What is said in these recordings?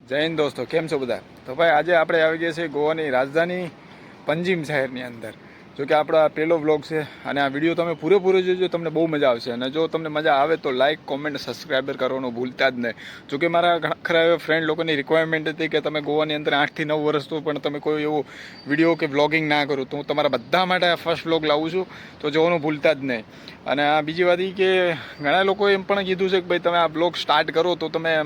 જય હિન્દ દોસ્તો, કેમ છો બધા? તો ભાઈ આજે આપણે આવી ગયા છીએ ગોવાની રાજધાની પંજીમ શહેરની અંદર. જો કે આપણો આ પહેલો વ્લોગ છે અને આ વિડીયો તમે પૂરેપૂરો જોજો, તમને બહુ મજા આવશે. અને જો તમને મજા આવે તો લાઇક, કોમેન્ટ, સબસ્ક્રાઈબર કરવાનું ભૂલતા જ નહીં. જો કે મારા ઘણા ખરા એવા ફ્રેન્ડ લોકોની રિક્વાયરમેન્ટ હતી કે તમે ગોવાની અંદર 8 થી 9 વર્ષ તો પણ તમે કોઈ એવો વિડીયો કે વ્લોગિંગ ના કરો, તો હું તમારા બધા માટે આ ફર્સ્ટ વ્લોગ લાવું છું, તો જોવાનું ભૂલતા જ નહીં. અને આ બીજી વાત એ કે ઘણા લોકોએ એમ પણ કીધું છે કે ભાઈ તમે આ વ્લોગ સ્ટાર્ટ કરો તો તમે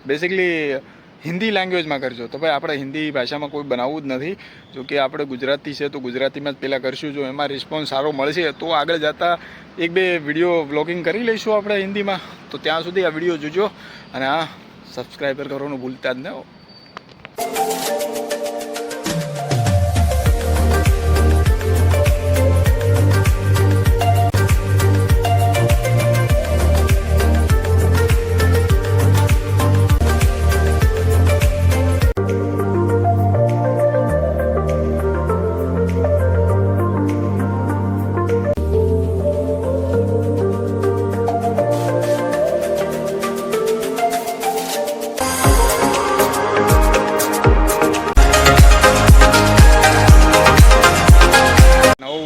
બેસિકલી હિન્દી લેંગ્વેજમાં કરજો. તો ભાઈ આપણે હિન્દી ભાષામાં કોઈ બનાવવું જ નથી. જો કે આપણે ગુજરાતી છે તો ગુજરાતીમાં જ પહેલાં કરશું. જો એમાં રિસ્પોન્સ સારો મળશે તો આગળ જતાં 1-2 વિડીયો વ્લોગિંગ કરી લઈશું આપણે હિન્દીમાં. તો ત્યાં સુધી આ વિડીયો જોજો અને આ સબસ્ક્રાઈબર કરવાનું ભૂલતા જ નહીં.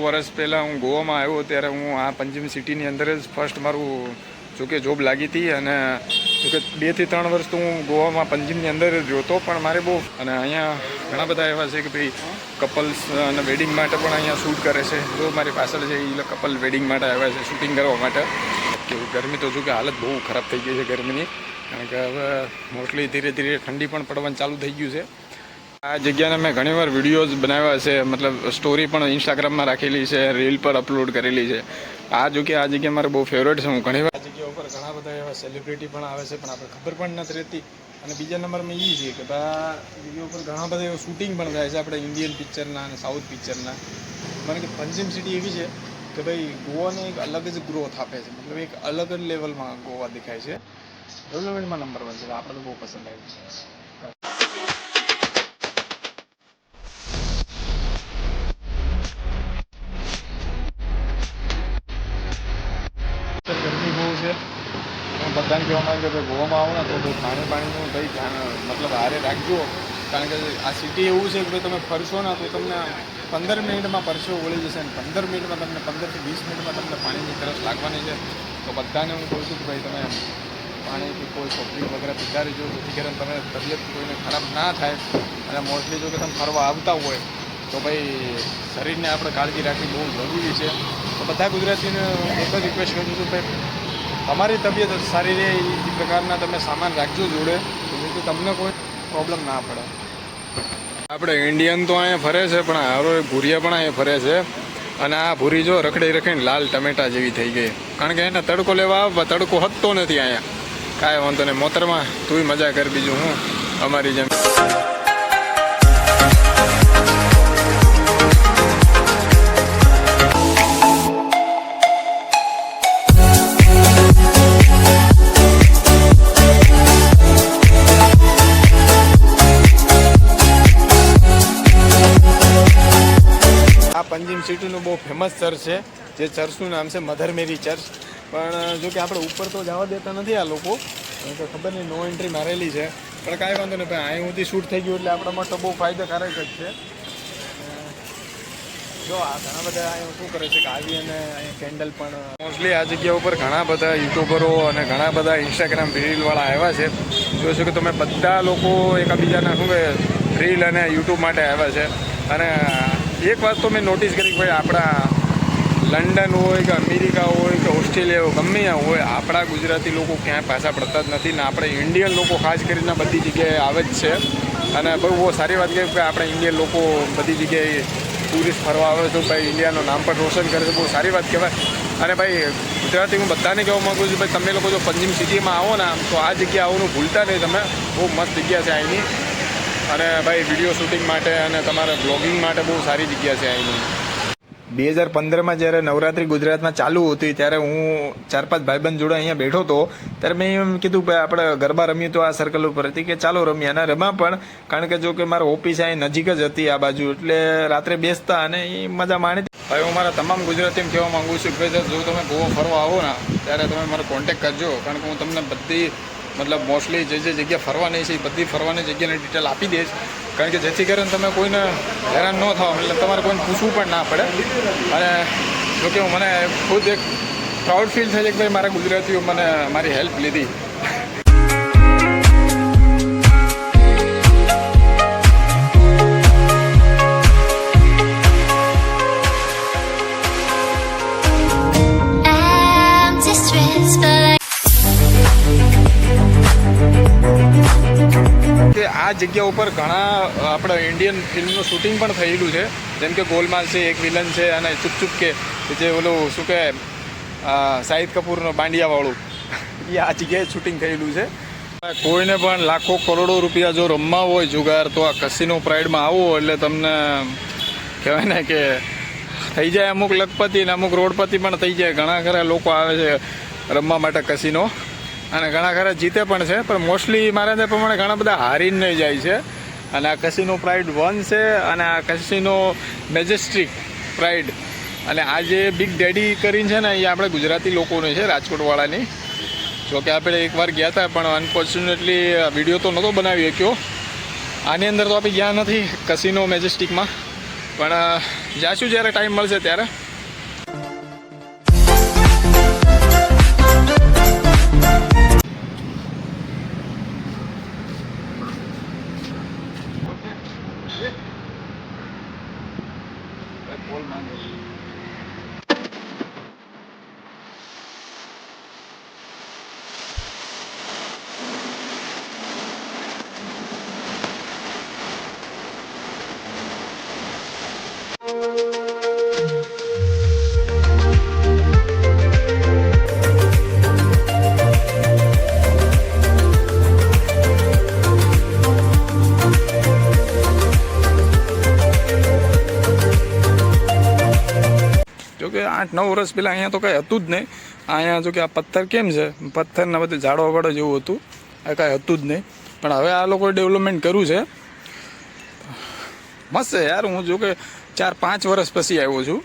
વર્ષ પહેલાં હું ગોવામાં આવ્યો ત્યારે હું આ પંજીમ સિટીની અંદર જ ફર્સ્ટ મારું જોકે જોબ લાગી હતી. અને જોકે 2 થી 3 વર્ષ તો હું ગોવામાં પંજીમની અંદર જ રહ્યો હતો. પણ મારે બહુ અને અહીંયા ઘણા બધા એવા છે કે ભાઈ કપલ્સ અને વેડિંગ માટે પણ અહીંયા શૂટ કરે છે. જો મારી પાછળ છે એ કપલ વેડિંગ માટે આવ્યા છે શૂટિંગ કરવા માટે. કે ગરમી તો જો કે હાલત બહુ ખરાબ થઈ ગઈ છે ગરમીની, કારણ કે હવે મોસ્ટલી ધીરે ધીરે ઠંડી પણ પડવાનું ચાલુ થઈ ગયું છે. આ જગ્યાને મેં ઘણીવાર વિડીયોઝ બનાવ્યા છે, મતલબ સ્ટોરી પણ ઇન્સ્ટાગ્રામમાં રાખેલી છે, રીલ પર અપલોડ કરેલી છે. આ જો કે આ જગ્યા મારે બહુ ફેવરેટ છે. હું ઘણીવાર આ જગ્યા ઉપર ઘણા બધા એવા સેલિબ્રિટી પણ આવે છે પણ આપણે ખબર પણ નથી રહેતી. અને બીજા નંબરમાં એ છે કે આ જગ્યા ઉપર ઘણા બધા એવા શૂટિંગ પણ થાય છે આપણે ઇન્ડિયન પિક્ચરના અને સાઉથ પિક્ચરના. મને કે પંજીમ સિટી એવી છે કે ભાઈ ગોવાને એક અલગ જ ગ્રોથ આપે છે, મતલબ એક અલગ જ લેવલમાં ગોવા દેખાય છે. ડેવલપમેન્ટમાં નંબર 1 છે. આપણે તો બહુ પસંદ આવ્યું છે. ગરમી બહુ છે. હું બધાને કહેવા માંગે કે ગોવામાં આવો ને તો પાણીનું ભાઈ ધ્યાન મતલબ હારે રાખજો. કારણ કે આ સિટી એવું છે કે ભાઈ તમે ફરશો ને તો તમને 15 મિનિટમાં પરસેવો વળી જશે અને 15 મિનિટમાં તમને 15 થી 20 મિનિટમાં તમને પાણીની તરસ લાગવાની છે. તો બધાને હું કહું છું કે ભાઈ તમે પાણીથી કોઈ સોફ્ટ વગેરે પીતા રહેજો, જેથી કરીને તમે તબિયત કોઈને ખરાબ ના થાય. અને મોસ્ટલી જો કે તમે ફરવા આવતા હોય તો ભાઈ શરીરને આપણે કાળજી રાખવી બહુ જરૂરી છે. તો બધા ગુજરાતીને એક જ રિક્વેસ્ટ કરું છું ભાઈ તમારી તબિયત સારી રહે એ પ્રકારના તમે સામાન રાખજો જોડે, જેથી તમને કોઈ પ્રોબ્લેમ ના પડે. આપણે ઇન્ડિયન તો અહીંયા ફરે છે પણ હારો ભૂરિયા પણ અહીંયા ફરે છે. અને આ ભૂરી જો રખડી રખડીને લાલ ટમેટા જેવી થઈ ગઈ, કારણ કે એને તડકો લેવા આવવા તડકો હટતો નથી અહીંયા. કાંઈ વાંધો નહીં, મોતરમાં તુંય મજા કર, બીજું હું અમારી જેમ. પંજીમ સિટીનું બહુ ફેમસ ચર્ચ છે, જે ચર્ચનું નામ છે મધર મેરી ચર્ચ. પણ જો કે આપણે ઉપર તો જવા દેતા નથી આ લોકો, તો ખબર નહીં નો એન્ટ્રી મારેલી છે. પણ કાંઈ વાંધો નહીં ભાઈ, અહીં સુધી શૂટ થઈ ગયું એટલે આપણા માટે બહુ ફાયદાકારક જ છે. જો આ ઘણા બધા અહીંયા શું કરે છે કે આવી અને અહીંયા કેન્ડલ પણ મોસ્ટલી આ જગ્યા ઉપર ઘણા બધા યુટ્યુબરો અને ઘણા બધા ઇન્સ્ટાગ્રામ રીલવાળા આવ્યા છે. જોશો કે તમે બધા લોકો એકબીજાના શું કહે રીલ અને યુટ્યુબ માટે આવ્યા છે. અને એક વાત તો મેં નોટિસ કરી કે ભાઈ આપણા લંડન હોય કે અમેરિકા હોય કે ઓસ્ટ્રેલિયા હોય ગમે ત્યાં હોય, આપણા ગુજરાતી લોકો ક્યાંય પાછા પડતા જ નથી. ને આપણે ઇન્ડિયન લોકો ખાસ કરીને બધી જગ્યાએ આવે જ છે. અને બહુ સારી વાત કહેવાય કે આપણે ઇન્ડિયન લોકો બધી જગ્યાએ ટુરિસ્ટ ફરવા આવે તો ભાઈ ઇન્ડિયાનું નામ પણ રોશન કરે છે, બહુ સારી વાત કહેવાય. અને ભાઈ ગુજરાતી હું બધાને કહેવા માગું છું ભાઈ તમે લોકો જો પંજીમ સિટીમાં આવો ને તો આ જગ્યા આવવાનું ભૂલતા નહીં તમે. બહુ મસ્ત જગ્યા છે અહીંની. અને ભાઈ વિડીયો શૂટિંગ માટે અને તમારા બ્લોગિંગ માટે બહુ સારી જગ્યા છે અહીંની. 2015માં જ્યારે નવરાત્રિ ગુજરાતમાં ચાલુ હતી ત્યારે હું 4-5 ભાઈબંધ જોડે અહીંયા બેઠો હતો. ત્યારે મેં એમ કીધું કે આપણે ગરબા રમીએ તો આ સર્કલ ઉપર હતી કે ચાલો રમીએ. અને રમા પણ, કારણ કે જો કે મારો ઓફિસ અહીં નજીક જ હતી આ બાજુ, એટલે રાત્રે બેસતા અને એ મજા માણી. હવે હું મારા તમામ ગુજરાતીને કહેવા માગું છું કે જો તમે ગોવા ફરવા આવો ને ત્યારે તમે મારો કોન્ટેક્ટ કરજો, કારણ કે હું તમને બધી મતલબ મોસ્ટલી જે જગ્યા ફરવાની છે એ બધી ફરવાની જગ્યાની ડિટેલ આપી દઈશ, કારણ કે જેથી કરીને તમે કોઈને હેરાન ન થાવ, એટલે તમારે કોઈને પૂછવું પણ ના પડે. અને જોકે મને ખુદ એક પ્રાઉડ ફીલ થાય છે કે ભાઈ મારા ગુજરાતીઓ મને મારી હેલ્પ લીધી. કે આ જગ્યા ઉપર ઘણા આપણે ઇન્ડિયન ફિલ્મનું શૂટિંગ પણ થયેલું છે, જેમ કે ગોલમાલ છે, એક વિલન છે, અને ચૂપ ચૂપ કે જે ઓલું શું કે શાહિદ કપૂરનો બાંડિયાવાળું એ આ જગ્યાએ શૂટિંગ થયેલું છે. કોઈને પણ લાખો કરોડો રૂપિયા જો રમવા હોય જુગાર, તો આ કસિનો પ્રાઇડમાં આવો એટલે તમને કહેવાય ને કે થઈ જાય અમુક લખપતિ અને અમુક રોડપતિ પણ થઈ જાય. ઘણા ખરા લોકો આવે છે રમવા માટે કસિનો, અને ઘણા ખરા જીતે પણ છે, પણ મોસ્ટલી મારા તે પ્રમાણે ઘણા બધા હારીને જાય છે. અને આ કસિનો પ્રાઇડ 1 છે, અને આ કસિનો મેજેસ્ટિક પ્રાઇડ, અને આ જે બિગ ડેડી કરીને છે ને એ આપણે ગુજરાતી લોકોની છે, રાજકોટવાળાની. જોકે આપણે એકવાર ગયા હતા, પણ અનફોર્ચ્યુનેટલી વિડીયો તો નહોતો બનાવી શક્યો. આની અંદર તો આપણે ગયા નથી કસિનો મેજેસ્ટિકમાં, પણ જાશું જ્યારે ટાઈમ મળશે ત્યારે. જોકે 8-9 વર્ષ પહેલાં અહીંયા તો કંઈ હતું જ નહીં. અહીંયા જોકે આ પથ્થર કેમ છે, પથ્થરના બધે ઝાડવા વાળો જેવું હતું, આ કાંઈ હતું જ નહીં. પણ હવે આ લોકોએ ડેવલપમેન્ટ કર્યું છે, મસ્ત છે યાર. હું જોકે 4-5 વર્ષ પછી આવ્યો છું,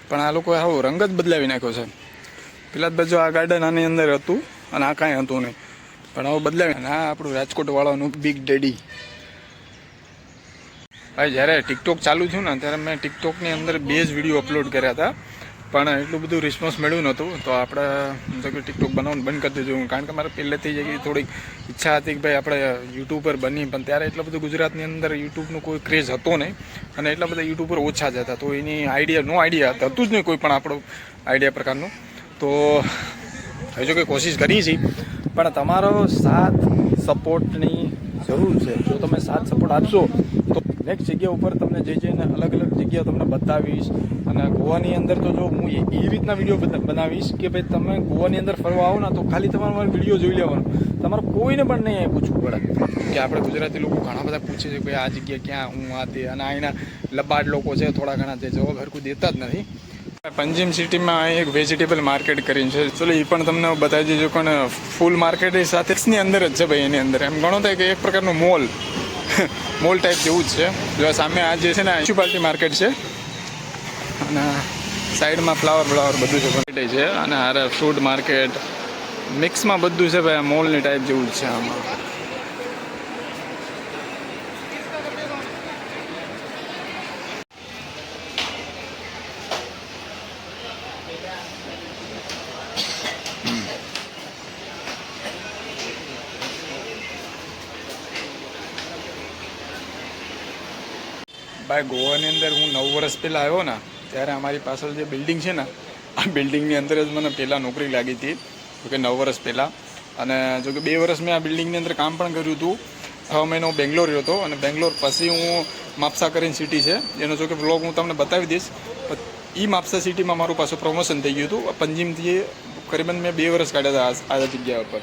પણ આ લોકોએ આવો રંગ જ બદલાવી નાખ્યો છે. પેલા જ બાજુ આ ગાર્ડન આની અંદર હતું, અને આ કાંઈ હતું નહીં, પણ હવે બદલાવી. આ આપણું રાજકોટવાળાનું બિગ ડેડી. ભાઈ જ્યારે ટિકટોક ચાલુ થયું ને ત્યારે મેં ટિકટોકની અંદર 2 જ વિડીયો અપલોડ કર્યા હતા, પણ એટલું બધું રિસ્પોન્સ મળ્યું નહોતું. તો આપણે જો કે ટિકટોક બનાવવાનું બંધ કરી દીધું, કારણ કે મારે પહેલેથી જ થોડીક ઈચ્છા હતી કે ભાઈ આપણે યુટ્યુબર બની, પણ ત્યારે એટલા બધું ગુજરાતની અંદર યુટ્યુબનું કોઈ ક્રેઝ હતો નહીં, અને એટલા બધા યુટ્યુબર ઓછા જ હતા. તો એની આઈડિયા હતું જ નહીં કોઈ પણ આપણો આઈડિયા પ્રકારનું. તો હવે જો કે કોશિશ કરી છે, પણ તમારો સાથ સપોર્ટની જરૂર છે. જો તમે સાથ સપોર્ટ આપશો તો નેક્સ્ટ જગ્યા ઉપર તમને જઈને અલગ અલગ જગ્યાઓ તમને બતાવીશ. અને ગોવાની અંદર તો જો હું એ રીતના વિડીયો બનાવીશ કે ભાઈ તમે ગોવાની અંદર ફરવા આવો ને તો ખાલી તમારે મારો વિડીયો જોઈ લેવાનો, તમારે કોઈને પણ નહીં પૂછવું પડે. કે આપણે ગુજરાતી લોકો ઘણા બધા પૂછે છે કે ભાઈ આ જગ્યા ક્યાં, હું આ તે, અને અહીંના લબાડ લોકો છે થોડા ઘણા તે જવાબ હરખું દેતા જ નથી. પંજીમ સિટીમાં અહીં એક વેજીટેબલ માર્કેટ કરીને છે, ચલો એ પણ તમને બતાવી દેજો. પણ ફૂલ માર્કેટ સાથે ની અંદર જ છે ભાઈ, એની અંદર એમ ઘણો થાય કે એક પ્રકારનું મોલ ટાઈપ જેવું જ છે. જો સામે આ જે છે ને મ્યુનિસિપાલિટી માર્કેટ છે, અને સાઈડમાં ફ્લાવર બધું છે, અને હારે ફ્રૂટ માર્કેટ મિક્સમાં બધું છે ભાઈ. આ મોલની ટાઈપ જેવું જ છે આમાં. ભાઈ ગોવાની અંદર હું 9 વર્ષ પહેલાં આવ્યો ને ત્યારે અમારી પાછળ જે બિલ્ડિંગ છે ને આ બિલ્ડિંગની અંદર જ મને પહેલાં નોકરી લાગી હતી, જોકે 9 વર્ષ પહેલાં. અને જોકે 2 વર્ષ મેં આ બિલ્ડિંગની અંદર કામ પણ કર્યું હતું. 6 મહિનો બેંગ્લોર રહ્યો હતો, અને બેંગ્લોર પછી હું માપસા કરીને સિટી છે એનો જોકે બ્લોગ હું તમને બતાવી દઈશ. એ માપસા સિટીમાં મારું પાછું પ્રમોશન થઈ ગયું હતું. પંજીમથી કરીબન મેં 2 વર્ષ કાઢ્યા હતા આ જગ્યા ઉપર.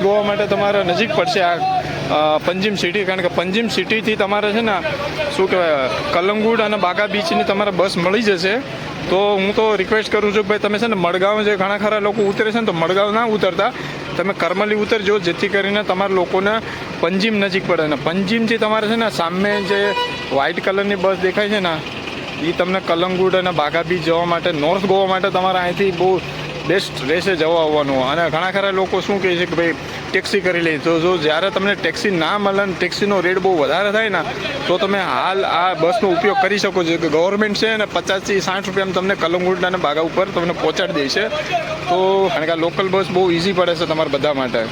ગોવા માટે તમારે નજીક પડશે આ પંજીમ સિટી, કારણ કે પંજીમ સિટીથી તમારે છે ને શું કહેવાય કલંગુટ અને બાગા બીચની તમારે બસ મળી જશે. તો હું તો રિક્વેસ્ટ કરું છું કે ભાઈ તમે છે ને મડગાંવ જે ઘણા ખરા લોકો ઉતરે છે ને તો મડગાંવ ના ઉતરતા તમે કરમલી ઉતરજો, જેથી કરીને તમારા લોકોને પંજીમ નજીક પડે ને પંજીમથી તમારે છે ને સામે જે વ્હાઇટ કલરની બસ દેખાય છે ને એ તમને કલંગુટ અને બાઘા બીચ જવા માટે નોર્થ ગોવા માટે તમારે અહીંથી બહુ બેસ્ટ રહેશે જવા આવવાનું. અને ઘણા ખરા લોકો શું કહે છે કે ભાઈ ટેક્સી કરી લે, તો જો જ્યારે તમને ટેક્સી ના મળે ને ટેક્સીનો રેટ બહુ વધારે થાય ને તો તમે હાલ આ બસનો ઉપયોગ કરી શકો છો કે ગવર્મેન્ટ છે ને 50 થી 60 રૂપિયામાં તમને કલંગુટ અને બાઘા ઉપર તમને પહોંચાડી દે છે. તો કારણ કે આ લોકલ બસ બહુ ઇઝી પડે છે તમારા બધા માટે.